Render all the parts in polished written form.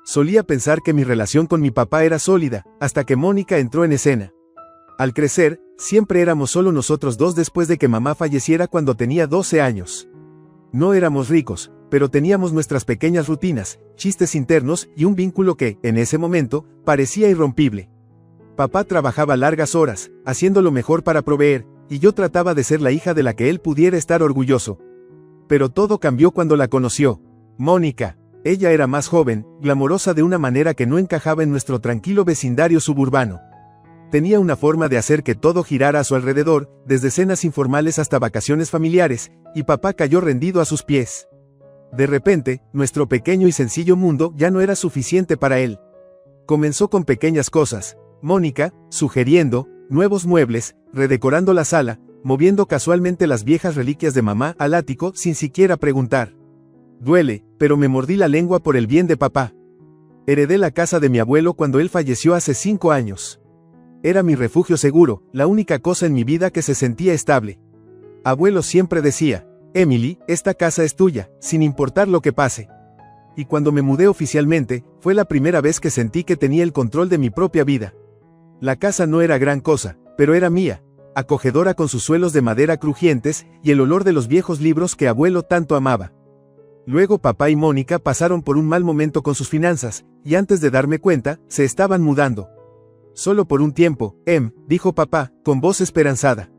Solía pensar que mi relación con mi papá era sólida, hasta que Mónica entró en escena. Al crecer, siempre éramos solo nosotros dos después de que mamá falleciera cuando tenía 12 años. No éramos ricos, pero teníamos nuestras pequeñas rutinas, chistes internos y un vínculo que, en ese momento, parecía irrompible. Papá trabajaba largas horas, haciendo lo mejor para proveer, y yo trataba de ser la hija de la que él pudiera estar orgulloso. Pero todo cambió cuando la conoció. Mónica. Ella era más joven, glamorosa de una manera que no encajaba en nuestro tranquilo vecindario suburbano. Tenía una forma de hacer que todo girara a su alrededor, desde cenas informales hasta vacaciones familiares, y papá cayó rendido a sus pies. De repente, nuestro pequeño y sencillo mundo ya no era suficiente para él. Comenzó con pequeñas cosas. Mónica, sugiriendo nuevos muebles, redecorando la sala, moviendo casualmente las viejas reliquias de mamá al ático sin siquiera preguntar. Duele, pero me mordí la lengua por el bien de papá. Heredé la casa de mi abuelo cuando él falleció hace 5 años. Era mi refugio seguro, la única cosa en mi vida que se sentía estable. Abuelo siempre decía, Emily, esta casa es tuya, sin importar lo que pase. Y cuando me mudé oficialmente, fue la primera vez que sentí que tenía el control de mi propia vida. La casa no era gran cosa, pero era mía, acogedora con sus suelos de madera crujientes y el olor de los viejos libros que abuelo tanto amaba. Luego papá y Mónica pasaron por un mal momento con sus finanzas, y antes de darme cuenta, se estaban mudando. Solo por un tiempo, dijo papá, con voz esperanzada.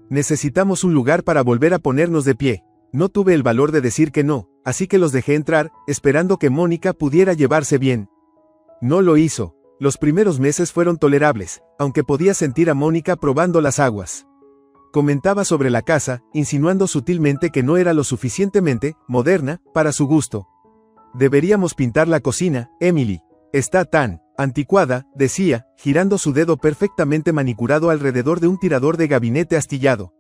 Necesitamos un lugar para volver a ponernos de pie. No tuve el valor de decir que no, así que los dejé entrar, esperando que Mónica pudiera llevarse bien. No lo hizo. Los primeros meses fueron tolerables, aunque podía sentir a Mónica probando las aguas. Comentaba sobre la casa, insinuando sutilmente que no era lo suficientemente moderna para su gusto. Deberíamos pintar la cocina, Emily. Está tan anticuada, decía, girando su dedo perfectamente manicurado alrededor de un tirador de gabinete astillado.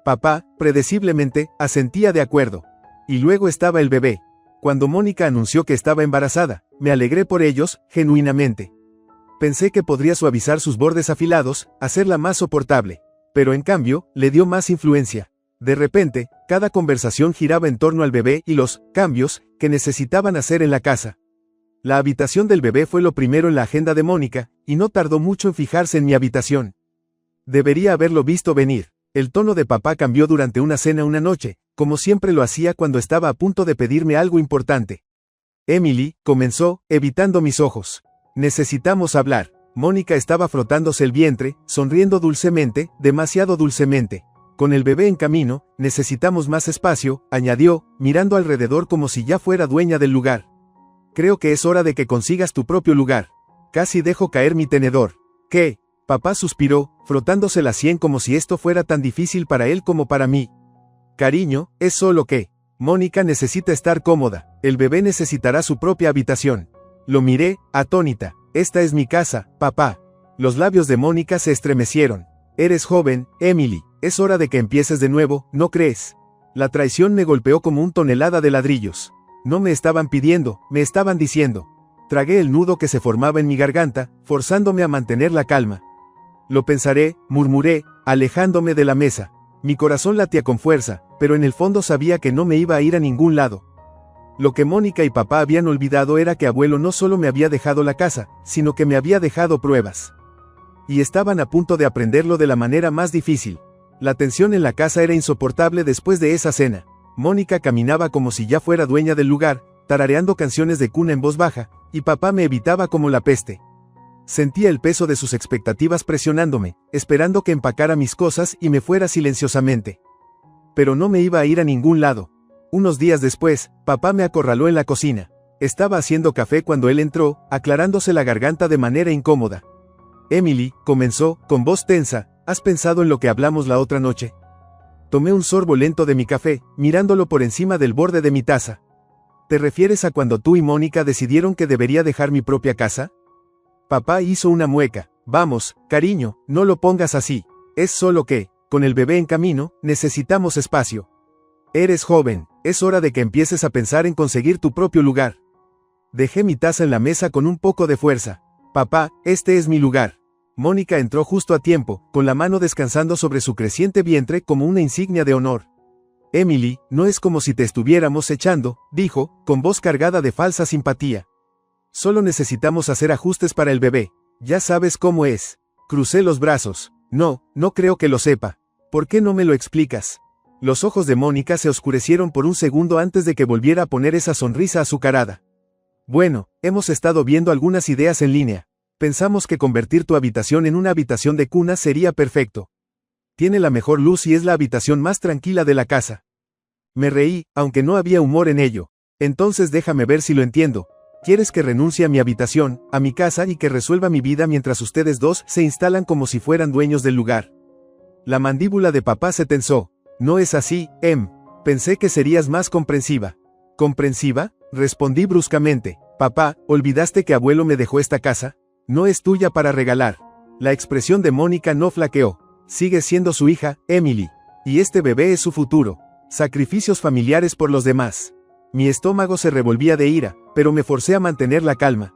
Papá, predeciblemente, asentía de acuerdo. Y luego estaba el bebé. Cuando Mónica anunció que estaba embarazada, me alegré por ellos, genuinamente. Pensé que podría suavizar sus bordes afilados, hacerla más soportable. Pero en cambio, le dio más influencia. De repente, cada conversación giraba en torno al bebé y los cambios que necesitaban hacer en la casa. La habitación del bebé fue lo primero en la agenda de Mónica, y no tardó mucho en fijarse en mi habitación. Debería haberlo visto venir. El tono de papá cambió durante una cena una noche, como siempre lo hacía cuando estaba a punto de pedirme algo importante. Emily, comenzó, evitando mis ojos. Necesitamos hablar. Mónica estaba frotándose el vientre, sonriendo dulcemente, demasiado dulcemente. Con el bebé en camino, necesitamos más espacio, añadió, mirando alrededor como si ya fuera dueña del lugar. Creo que es hora de que consigas tu propio lugar. Casi dejo caer mi tenedor. ¿Qué? Papá suspiró, frotándose la sien como si esto fuera tan difícil para él como para mí. Cariño, es solo que Mónica necesita estar cómoda. El bebé necesitará su propia habitación. Lo miré, atónita. Esta es mi casa, papá. Los labios de Mónica se estremecieron. Eres joven, Emily. Es hora de que empieces de nuevo, ¿no crees? La traición me golpeó como una tonelada de ladrillos. No me estaban pidiendo, me estaban diciendo. Tragué el nudo que se formaba en mi garganta, forzándome a mantener la calma. Lo pensaré, murmuré, alejándome de la mesa. Mi corazón latía con fuerza, pero en el fondo sabía que no me iba a ir a ningún lado. Lo que Mónica y papá habían olvidado era que abuelo no solo me había dejado la casa, sino que me había dejado pruebas. Y estaban a punto de aprenderlo de la manera más difícil. La tensión en la casa era insoportable después de esa cena. Mónica caminaba como si ya fuera dueña del lugar, tarareando canciones de cuna en voz baja, y papá me evitaba como la peste. Sentía el peso de sus expectativas presionándome, esperando que empacara mis cosas y me fuera silenciosamente. Pero no me iba a ir a ningún lado. Unos días después, papá me acorraló en la cocina. Estaba haciendo café cuando él entró, aclarándose la garganta de manera incómoda. Emily, comenzó, con voz tensa, ¿has pensado en lo que hablamos la otra noche? Tomé un sorbo lento de mi café, mirándolo por encima del borde de mi taza. ¿Te refieres a cuando tú y Mónica decidieron que debería dejar mi propia casa? Papá hizo una mueca. Vamos, cariño, no lo pongas así. Es solo que, con el bebé en camino, necesitamos espacio. Eres joven, es hora de que empieces a pensar en conseguir tu propio lugar. Dejé mi taza en la mesa con un poco de fuerza. Papá, este es mi lugar. Mónica entró justo a tiempo, con la mano descansando sobre su creciente vientre como una insignia de honor. Emily, no es como si te estuviéramos echando, dijo, con voz cargada de falsa simpatía. Solo necesitamos hacer ajustes para el bebé. Ya sabes cómo es. Crucé los brazos. No, no creo que lo sepa. ¿Por qué no me lo explicas? Los ojos de Mónica se oscurecieron por un segundo antes de que volviera a poner esa sonrisa azucarada. Bueno, hemos estado viendo algunas ideas en línea. Pensamos que convertir tu habitación en una habitación de cuna sería perfecto. Tiene la mejor luz y es la habitación más tranquila de la casa. Me reí, aunque no había humor en ello. Entonces déjame ver si lo entiendo. ¿Quieres que renuncie a mi habitación, a mi casa y que resuelva mi vida mientras ustedes dos se instalan como si fueran dueños del lugar? La mandíbula de papá se tensó. No es así, Em. Pensé que serías más comprensiva. ¿Comprensiva? Respondí bruscamente. Papá, ¿olvidaste que abuelo me dejó esta casa? No es tuya para regalar. La expresión de Mónica no flaqueó. Sigue siendo su hija, Emily. Y este bebé es su futuro. Sacrificios familiares por los demás. Mi estómago se revolvía de ira, pero me forcé a mantener la calma.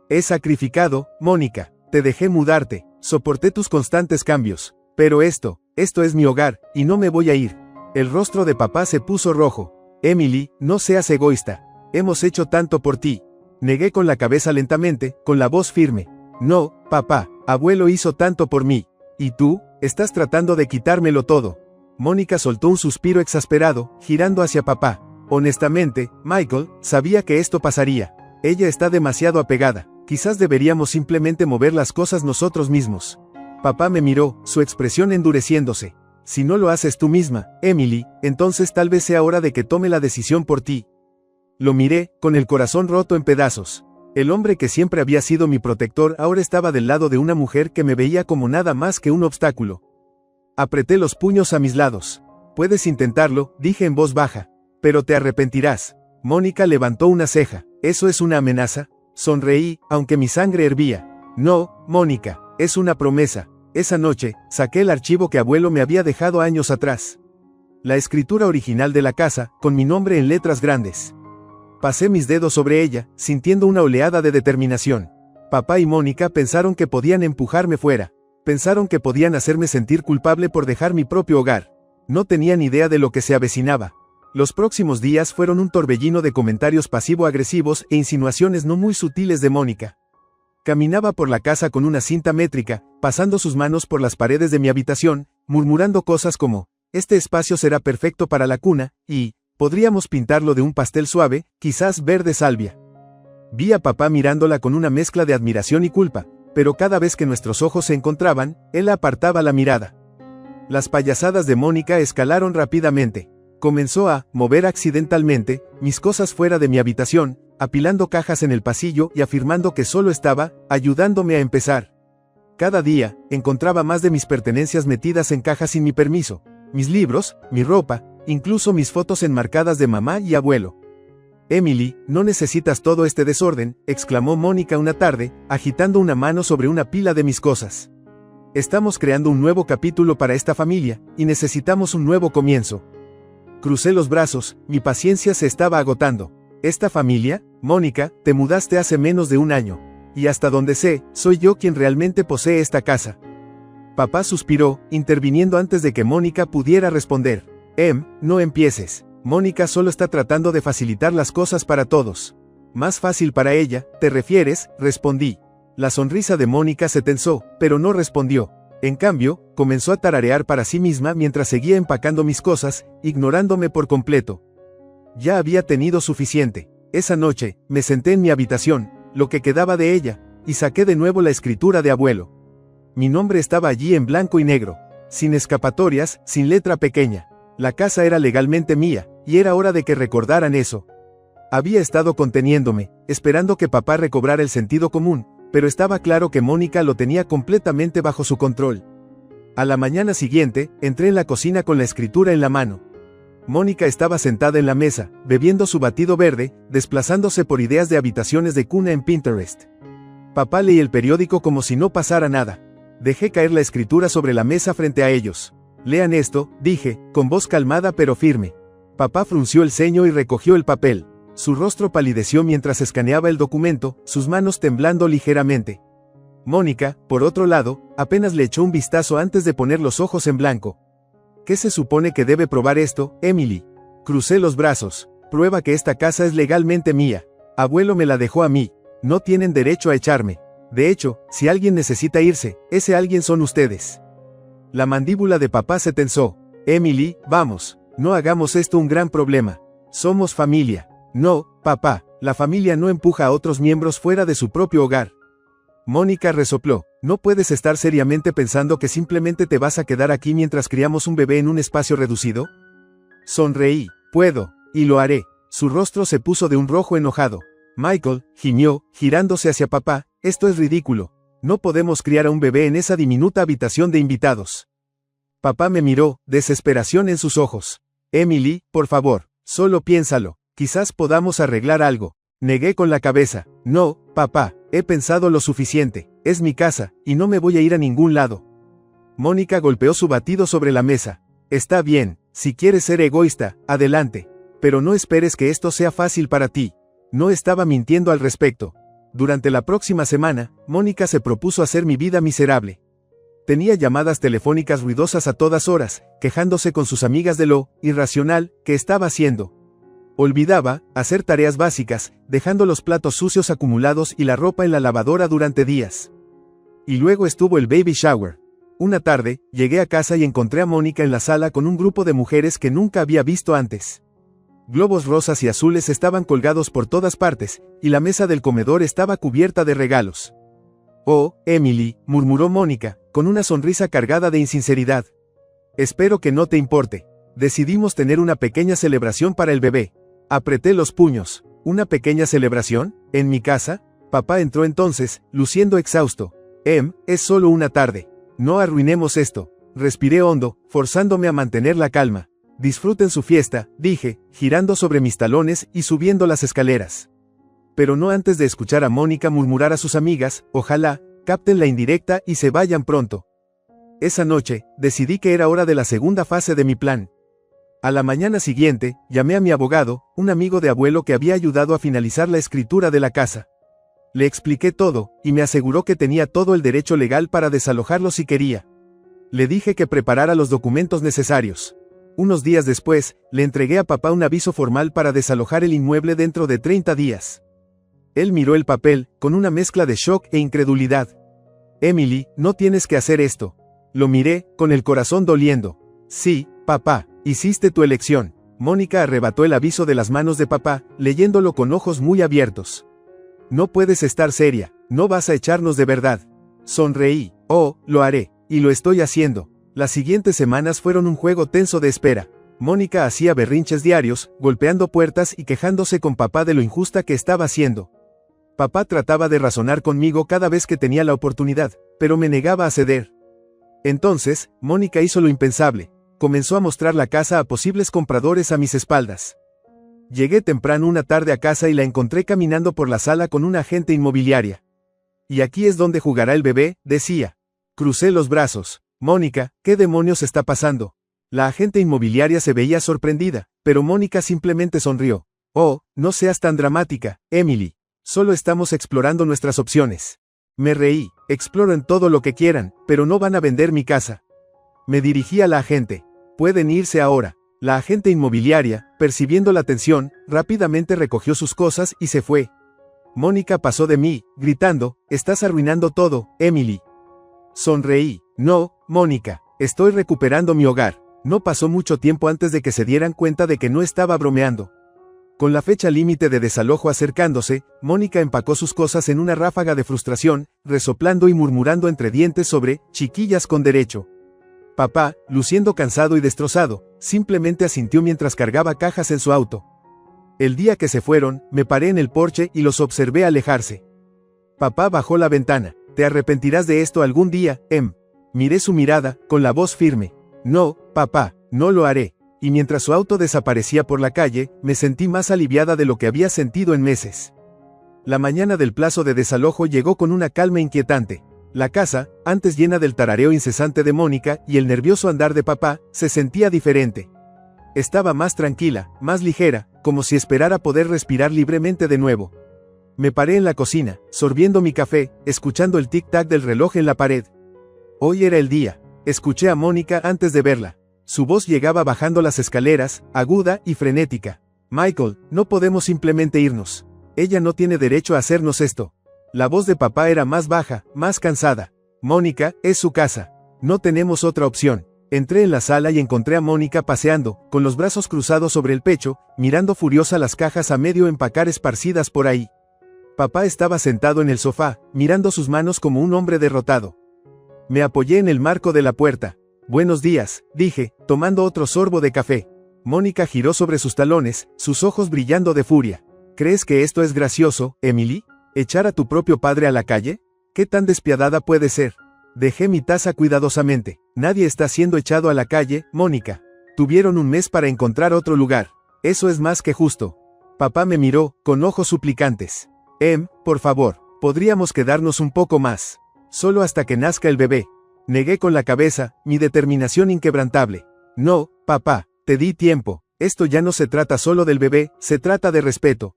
He sacrificado, Mónica. Te dejé mudarte. Soporté tus constantes cambios. Pero esto es mi hogar, y no me voy a ir. El rostro de papá se puso rojo. Emily, no seas egoísta. Hemos hecho tanto por ti. Negué con la cabeza lentamente, con la voz firme. No, papá, abuelo hizo tanto por mí. ¿Y tú? Estás tratando de quitármelo todo. Mónica soltó un suspiro exasperado, girando hacia papá. Honestamente, Michael, sabía que esto pasaría. Ella está demasiado apegada. Quizás deberíamos simplemente mover las cosas nosotros mismos. Papá me miró, su expresión endureciéndose. Si no lo haces tú misma, Emily, entonces tal vez sea hora de que tome la decisión por ti. Lo miré, con el corazón roto en pedazos. El hombre que siempre había sido mi protector ahora estaba del lado de una mujer que me veía como nada más que un obstáculo. Apreté los puños a mis lados. Puedes intentarlo, dije en voz baja. Pero te arrepentirás. Mónica levantó una ceja. ¿Eso es una amenaza? Sonreí, aunque mi sangre hervía. No, Mónica, es una promesa. Esa noche, saqué el archivo que abuelo me había dejado años atrás. La escritura original de la casa, con mi nombre en letras grandes. Pasé mis dedos sobre ella, sintiendo una oleada de determinación. Papá y Mónica pensaron que podían empujarme fuera. Pensaron que podían hacerme sentir culpable por dejar mi propio hogar. No tenían idea de lo que se avecinaba. Los próximos días fueron un torbellino de comentarios pasivo-agresivos e insinuaciones no muy sutiles de Mónica. Caminaba por la casa con una cinta métrica, pasando sus manos por las paredes de mi habitación, murmurando cosas como, este espacio será perfecto para la cuna, y, podríamos pintarlo de un pastel suave, quizás verde salvia. Vi a papá mirándola con una mezcla de admiración y culpa, pero cada vez que nuestros ojos se encontraban, él apartaba la mirada. Las payasadas de Mónica escalaron rápidamente. Comenzó a mover accidentalmente mis cosas fuera de mi habitación, apilando cajas en el pasillo y afirmando que solo estaba ayudándome a empezar. Cada día, encontraba más de mis pertenencias metidas en cajas sin mi permiso, mis libros, mi ropa, incluso mis fotos enmarcadas de mamá y abuelo. Emily, no necesitas todo este desorden, exclamó Mónica una tarde, agitando una mano sobre una pila de mis cosas. Estamos creando un nuevo capítulo para esta familia, y necesitamos un nuevo comienzo. Crucé los brazos, mi paciencia se estaba agotando. Esta familia, Mónica, te mudaste hace menos de un año. Y hasta donde sé, soy yo quien realmente posee esta casa. Papá suspiró, interviniendo antes de que Mónica pudiera responder. No empieces. Mónica solo está tratando de facilitar las cosas para todos. Más fácil para ella, ¿te refieres?, respondí. La sonrisa de Mónica se tensó, pero no respondió. En cambio, comenzó a tararear para sí misma mientras seguía empacando mis cosas, ignorándome por completo. Ya había tenido suficiente. Esa noche, me senté en mi habitación, lo que quedaba de ella, y saqué de nuevo la escritura de abuelo. Mi nombre estaba allí en blanco y negro, sin escapatorias, sin letra pequeña. La casa era legalmente mía, y era hora de que recordaran eso. Había estado conteniéndome, esperando que papá recobrara el sentido común, pero estaba claro que Mónica lo tenía completamente bajo su control. A la mañana siguiente, entré en la cocina con la escritura en la mano. Mónica estaba sentada en la mesa, bebiendo su batido verde, desplazándose por ideas de habitaciones de cuna en Pinterest. Papá leía el periódico como si no pasara nada. Dejé caer la escritura sobre la mesa frente a ellos. Lean esto, dije, con voz calmada pero firme. Papá frunció el ceño y recogió el papel. Su rostro palideció mientras escaneaba el documento, sus manos temblando ligeramente. Mónica, por otro lado, apenas le echó un vistazo antes de poner los ojos en blanco. ¿Qué se supone que debe probar esto, Emily? Crucé los brazos. Prueba que esta casa es legalmente mía. Abuelo me la dejó a mí. No tienen derecho a echarme. De hecho, si alguien necesita irse, ese alguien son ustedes. La mandíbula de papá se tensó. Emily, vamos, no hagamos esto un gran problema. Somos familia. No, papá, la familia no empuja a otros miembros fuera de su propio hogar. Mónica resopló. ¿No puedes estar seriamente pensando que simplemente te vas a quedar aquí mientras criamos un bebé en un espacio reducido? Sonreí. Puedo, y lo haré. Su rostro se puso de un rojo enojado. Michael, gimió, girándose hacia papá, esto es ridículo. No podemos criar a un bebé en esa diminuta habitación de invitados. Papá me miró, desesperación en sus ojos. Emily, por favor, solo piénsalo, quizás podamos arreglar algo. Negué con la cabeza. No, papá, he pensado lo suficiente, es mi casa, y no me voy a ir a ningún lado. Mónica golpeó su batido sobre la mesa. Está bien, si quieres ser egoísta, adelante. Pero no esperes que esto sea fácil para ti. No estaba mintiendo al respecto. Durante la próxima semana, Mónica se propuso hacer mi vida miserable. Tenía llamadas telefónicas ruidosas a todas horas, quejándose con sus amigas de lo irracional que estaba haciendo. Olvidaba hacer tareas básicas, dejando los platos sucios acumulados y la ropa en la lavadora durante días. Y luego estuvo el baby shower. Una tarde, llegué a casa y encontré a Mónica en la sala con un grupo de mujeres que nunca había visto antes. Globos rosas y azules estaban colgados por todas partes, y la mesa del comedor estaba cubierta de regalos. Oh, Emily, murmuró Mónica, con una sonrisa cargada de insinceridad. Espero que no te importe. Decidimos tener una pequeña celebración para el bebé. Apreté los puños. ¿Una pequeña celebración? ¿En mi casa? Papá entró entonces, luciendo exhausto. Es solo una tarde. No arruinemos esto. Respiré hondo, forzándome a mantener la calma. Disfruten su fiesta, dije, girando sobre mis talones y subiendo las escaleras. Pero no antes de escuchar a Mónica murmurar a sus amigas, ojalá, capten la indirecta y se vayan pronto. Esa noche, decidí que era hora de la segunda fase de mi plan. A la mañana siguiente, llamé a mi abogado, un amigo de abuelo que había ayudado a finalizar la escritura de la casa. Le expliqué todo, y me aseguró que tenía todo el derecho legal para desalojarlo si quería. Le dije que preparara los documentos necesarios. Unos días después, le entregué a papá un aviso formal para desalojar el inmueble dentro de 30 días. Él miró el papel, con una mezcla de shock e incredulidad. Emily, no tienes que hacer esto. Lo miré, con el corazón doliendo. Sí, papá, hiciste tu elección. Mónica arrebató el aviso de las manos de papá, leyéndolo con ojos muy abiertos. No puedes estar seria, no vas a echarnos de verdad. Sonreí. Oh, lo haré, y lo estoy haciendo. Las siguientes semanas fueron un juego tenso de espera. Mónica hacía berrinches diarios, golpeando puertas y quejándose con papá de lo injusta que estaba siendo. Papá trataba de razonar conmigo cada vez que tenía la oportunidad, pero me negaba a ceder. Entonces, Mónica hizo lo impensable. Comenzó a mostrar la casa a posibles compradores a mis espaldas. Llegué temprano una tarde a casa y la encontré caminando por la sala con una agente inmobiliaria. Y aquí es donde jugará el bebé, decía. Crucé los brazos. Mónica, ¿qué demonios está pasando? La agente inmobiliaria se veía sorprendida, pero Mónica simplemente sonrió. Oh, no seas tan dramática, Emily. Solo estamos explorando nuestras opciones. Me reí. Exploren todo lo que quieran, pero no van a vender mi casa. Me dirigí a la agente. Pueden irse ahora. La agente inmobiliaria, percibiendo la tensión, rápidamente recogió sus cosas y se fue. Mónica pasó de mí, gritando, estás arruinando todo, Emily. Sonreí. No, Mónica, estoy recuperando mi hogar. No pasó mucho tiempo antes de que se dieran cuenta de que no estaba bromeando. Con la fecha límite de desalojo acercándose, Mónica empacó sus cosas en una ráfaga de frustración, resoplando y murmurando entre dientes sobre chiquillas con derecho. Papá, luciendo cansado y destrozado, simplemente asintió mientras cargaba cajas en su auto. El día que se fueron, me paré en el porche y los observé alejarse. Papá bajó la ventana. Te arrepentirás de esto algún día, Miré su mirada, con la voz firme. No, papá, no lo haré. Y mientras su auto desaparecía por la calle, me sentí más aliviada de lo que había sentido en meses. La mañana del plazo de desalojo llegó con una calma inquietante. La casa, antes llena del tarareo incesante de Mónica y el nervioso andar de papá, se sentía diferente. Estaba más tranquila, más ligera, como si esperara poder respirar libremente de nuevo. Me paré en la cocina, sorbiendo mi café, escuchando el tic-tac del reloj en la pared. Hoy era el día. Escuché a Mónica antes de verla. Su voz llegaba bajando las escaleras, aguda y frenética. Michael, no podemos simplemente irnos. Ella no tiene derecho a hacernos esto. La voz de papá era más baja, más cansada. Mónica, es su casa. No tenemos otra opción. Entré en la sala y encontré a Mónica paseando, con los brazos cruzados sobre el pecho, mirando furiosa las cajas a medio empacar esparcidas por ahí. Papá estaba sentado en el sofá, mirando sus manos como un hombre derrotado. Me apoyé en el marco de la puerta. Buenos días, dije, tomando otro sorbo de café. Mónica giró sobre sus talones, sus ojos brillando de furia. ¿Crees que esto es gracioso, Emily? ¿Echar a tu propio padre a la calle? ¿Qué tan despiadada puede ser? Dejé mi taza cuidadosamente. Nadie está siendo echado a la calle, Mónica. Tuvieron un mes para encontrar otro lugar. Eso es más que justo. Papá me miró, con ojos suplicantes. Por favor, podríamos quedarnos un poco más. Solo hasta que nazca el bebé. Negué con la cabeza, mi determinación inquebrantable. No, papá, te di tiempo. Esto ya no se trata solo del bebé, se trata de respeto.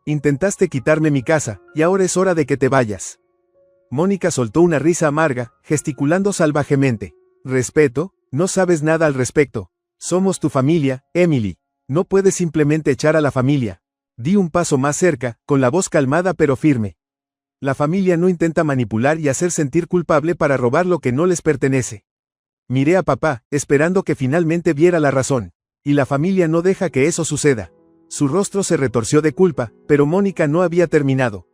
Intentaste quitarme mi casa, y ahora es hora de que te vayas. Mónica soltó una risa amarga, gesticulando salvajemente. ¿Respeto? No sabes nada al respecto. Somos tu familia, Emily. No puedes simplemente echar a la familia. Di un paso más cerca, con la voz calmada pero firme. La familia no intenta manipular y hacer sentir culpable para robar lo que no les pertenece. Miré a papá, esperando que finalmente viera la razón. Y la familia no deja que eso suceda. Su rostro se retorció de culpa, pero Mónica no había terminado.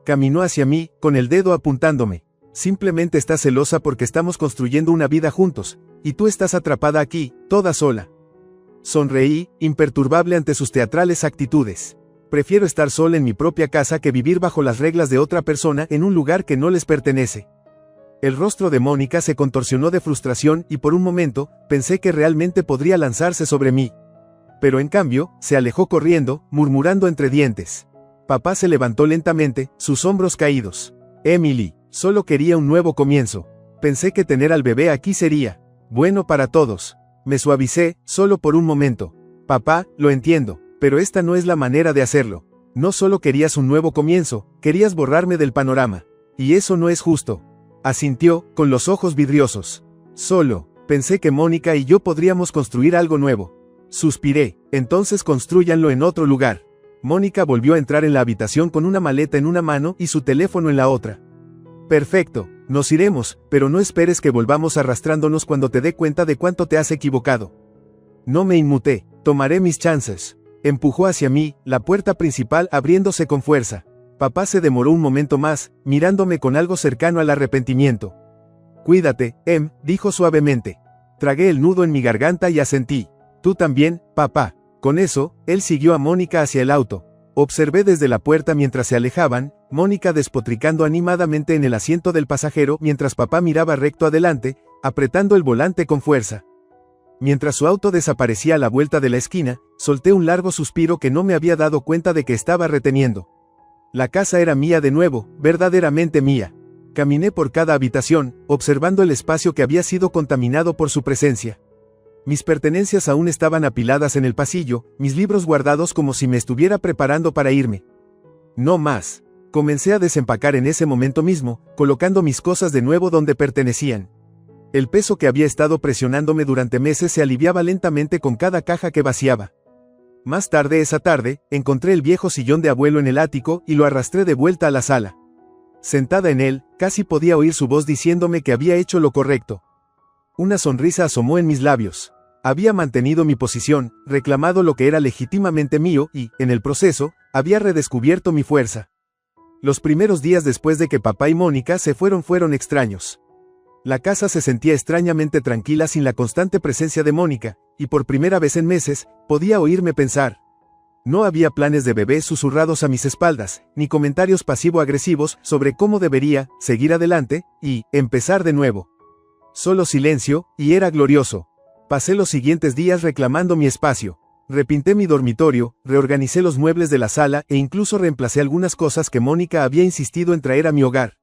Caminó hacia mí, con el dedo apuntándome. Simplemente estás celosa porque estamos construyendo una vida juntos, y tú estás atrapada aquí, toda sola. Sonreí, imperturbable ante sus teatrales actitudes. Prefiero estar sola en mi propia casa que vivir bajo las reglas de otra persona en un lugar que no les pertenece. El rostro de Mónica se contorsionó de frustración y por un momento, pensé que realmente podría lanzarse sobre mí. Pero en cambio, se alejó corriendo, murmurando entre dientes. Papá se levantó lentamente, sus hombros caídos. Emily, solo quería un nuevo comienzo. Pensé que tener al bebé aquí sería bueno para todos. Me suavicé, solo por un momento. Papá, lo entiendo, pero esta no es la manera de hacerlo. No solo querías un nuevo comienzo, querías borrarme del panorama. Y eso no es justo. Asintió, con los ojos vidriosos. Pensé que Mónica y yo podríamos construir algo nuevo. Suspiré, entonces constrúyanlo en otro lugar. Mónica volvió a entrar en la habitación con una maleta en una mano y su teléfono en la otra. Perfecto, nos iremos, pero no esperes que volvamos arrastrándonos cuando te dé cuenta de cuánto te has equivocado. No me inmuté, tomaré mis chances. Empujó hacia mí, la puerta principal abriéndose con fuerza. Papá se demoró un momento más, mirándome con algo cercano al arrepentimiento. Cuídate, dijo suavemente. Tragué el nudo en mi garganta y asentí. Tú también, papá. Con eso, él siguió a Mónica hacia el auto. Observé desde la puerta mientras se alejaban, Mónica despotricando animadamente en el asiento del pasajero mientras papá miraba recto adelante, apretando el volante con fuerza. Mientras su auto desaparecía a la vuelta de la esquina, solté un largo suspiro que no me había dado cuenta de que estaba reteniendo. La casa era mía de nuevo, verdaderamente mía. Caminé por cada habitación, observando el espacio que había sido contaminado por su presencia. Mis pertenencias aún estaban apiladas en el pasillo, mis libros guardados como si me estuviera preparando para irme. No más. Comencé a desempacar en ese momento mismo, colocando mis cosas de nuevo donde pertenecían. El peso que había estado presionándome durante meses se aliviaba lentamente con cada caja que vaciaba. Más tarde esa tarde, encontré el viejo sillón de abuelo en el ático y lo arrastré de vuelta a la sala. Sentada en él, casi podía oír su voz diciéndome que había hecho lo correcto. Una sonrisa asomó en mis labios. Había mantenido mi posición, reclamado lo que era legítimamente mío y, en el proceso, había redescubierto mi fuerza. Los primeros días después de que papá y Mónica se fueron extraños. La casa se sentía extrañamente tranquila sin la constante presencia de Mónica, y por primera vez en meses, podía oírme pensar. No había planes de bebé susurrados a mis espaldas, ni comentarios pasivo-agresivos sobre cómo debería seguir adelante y empezar de nuevo. Solo silencio, y era glorioso. Pasé los siguientes días reclamando mi espacio. Repinté mi dormitorio, reorganicé los muebles de la sala e incluso reemplacé algunas cosas que Mónica había insistido en traer a mi hogar.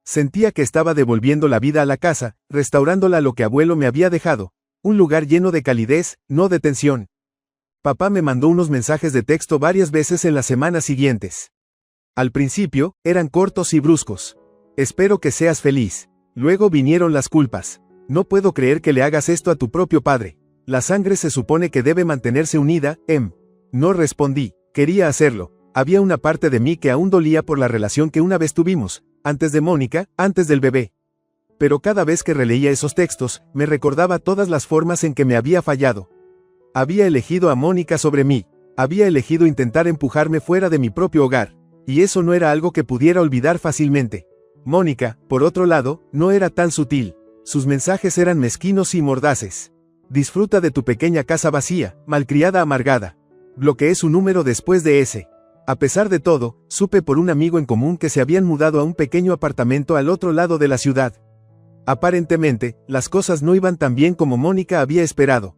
Sentía que estaba devolviendo la vida a la casa, restaurándola a lo que abuelo me había dejado. Un lugar lleno de calidez, no de tensión. Papá me mandó unos mensajes de texto varias veces en las semanas siguientes. Al principio, eran cortos y bruscos. Espero que seas feliz. Luego vinieron las culpas. No puedo creer que le hagas esto a tu propio padre. La sangre se supone que debe mantenerse unida, No respondí. Quería hacerlo. Había una parte de mí que aún dolía por la relación que una vez tuvimos, antes de Mónica, antes del bebé. Pero cada vez que releía esos textos, me recordaba todas las formas en que me había fallado. Había elegido a Mónica sobre mí. Había elegido intentar empujarme fuera de mi propio hogar. Y eso no era algo que pudiera olvidar fácilmente. Mónica, por otro lado, no era tan sutil. Sus mensajes eran mezquinos y mordaces. Disfruta de tu pequeña casa vacía, malcriada amargada. Bloqueé su número después de ese. A pesar de todo, supe por un amigo en común que se habían mudado a un pequeño apartamento al otro lado de la ciudad. Aparentemente, las cosas no iban tan bien como Mónica había esperado.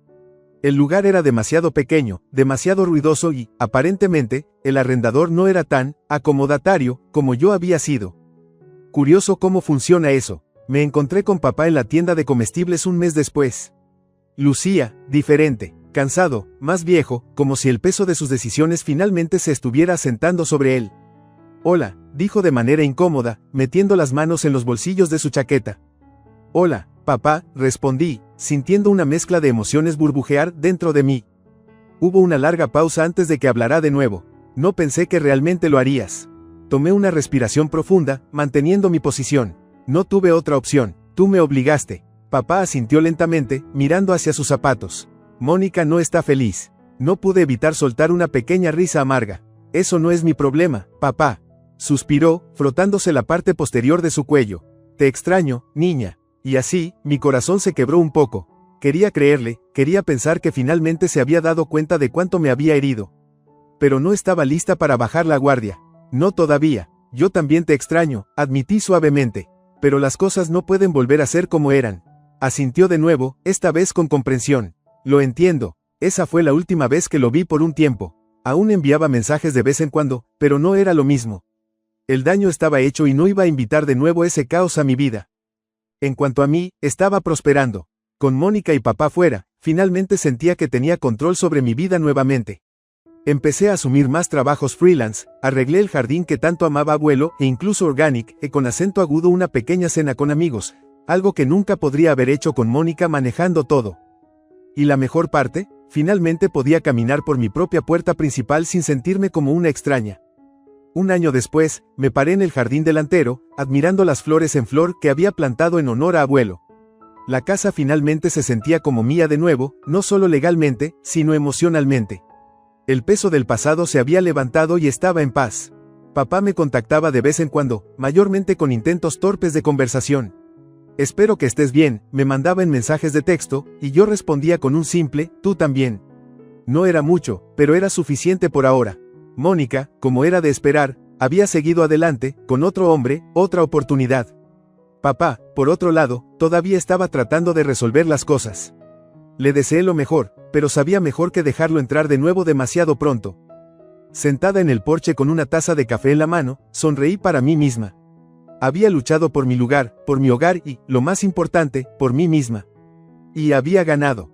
El lugar era demasiado pequeño, demasiado ruidoso y, aparentemente, el arrendador no era tan acomodatario como yo había sido. Curioso cómo funciona eso. Me encontré con papá en la tienda de comestibles un mes después. Lucía, diferente, cansado, más viejo, como si el peso de sus decisiones finalmente se estuviera asentando sobre él. Hola, dijo de manera incómoda, metiendo las manos en los bolsillos de su chaqueta. Hola, papá, respondí, sintiendo una mezcla de emociones burbujear dentro de mí. Hubo una larga pausa antes de que hablara de nuevo. No pensé que realmente lo harías. Tomé una respiración profunda, manteniendo mi posición. No tuve otra opción, tú me obligaste. Papá asintió lentamente, mirando hacia sus zapatos. Mónica no está feliz. No pude evitar soltar una pequeña risa amarga. Eso no es mi problema, papá. Suspiró, frotándose la parte posterior de su cuello. Te extraño, niña. Y así, mi corazón se quebró un poco. Quería creerle, quería pensar que finalmente se había dado cuenta de cuánto me había herido. Pero no estaba lista para bajar la guardia. No todavía. Yo también te extraño, admití suavemente. Pero las cosas no pueden volver a ser como eran. Asintió de nuevo, esta vez con comprensión. Lo entiendo. Esa fue la última vez que lo vi por un tiempo. Aún enviaba mensajes de vez en cuando, pero no era lo mismo. El daño estaba hecho y no iba a invitar de nuevo ese caos a mi vida. En cuanto a mí, estaba prosperando. Con Mónica y papá fuera, finalmente sentía que tenía control sobre mi vida nuevamente. Empecé a asumir más trabajos freelance, arreglé el jardín que tanto amaba abuelo e incluso Organic, y con acento agudo una pequeña cena con amigos, algo que nunca podría haber hecho con Mónica manejando todo. ¿Y la mejor parte? Finalmente podía caminar por mi propia puerta principal sin sentirme como una extraña. Un año después, me paré en el jardín delantero, admirando las flores en flor que había plantado en honor a abuelo. La casa finalmente se sentía como mía de nuevo, no solo legalmente, sino emocionalmente. El peso del pasado se había levantado y estaba en paz. Papá me contactaba de vez en cuando, mayormente con intentos torpes de conversación. Espero que estés bien, me mandaba en mensajes de texto, y yo respondía con un simple, tú también. No era mucho, pero era suficiente por ahora. Mónica, como era de esperar, había seguido adelante, con otro hombre, otra oportunidad. Papá, por otro lado, todavía estaba tratando de resolver las cosas. Le deseé lo mejor, pero sabía mejor que dejarlo entrar de nuevo demasiado pronto. Sentada en el porche con una taza de café en la mano, sonreí para mí misma. Había luchado por mi lugar, por mi hogar y, lo más importante, por mí misma. Y había ganado.